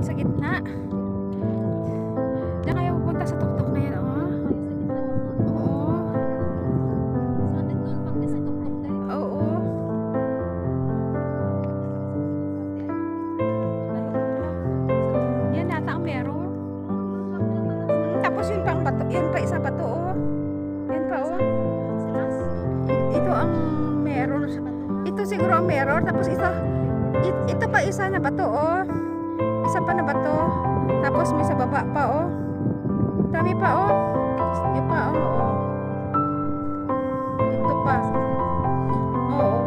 sa gitna. Diyan kayo pupunta sa tuktok na yan, oh. Oo. Oo. Yan nata ang meron. Tapos yun pa ang bato, yun pa isa bato, oh. Yan pa, oh. Ito ang meron. Ito siguro ang meron. Tapos ito pa isa na bato, oh. Isa pa na bato. Tapos may sa baba pa, oh. Dami pa, oh. May pa, oh. Ito pa. Oo.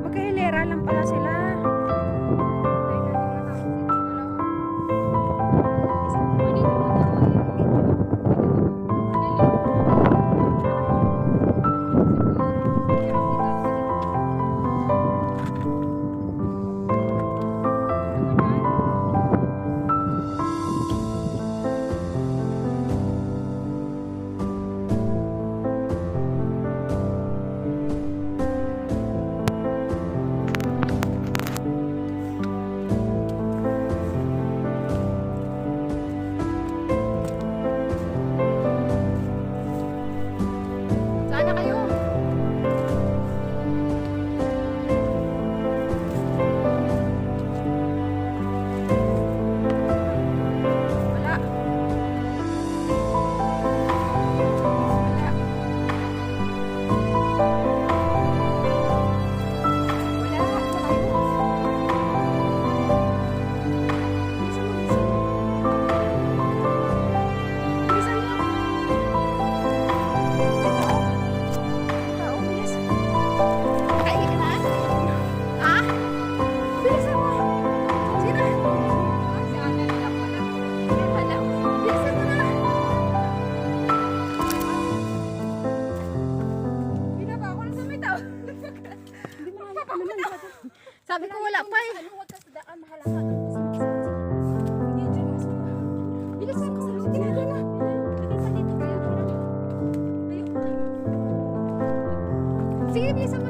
Magkahilera lang pala sila. Sana kayo. Wala. Wala. Sabi ko wala pa eh. Huwag ka sa daan, mahalaga. Bilisan ko. Sige na, na. Bilisan dito. Sige, bilisan mo.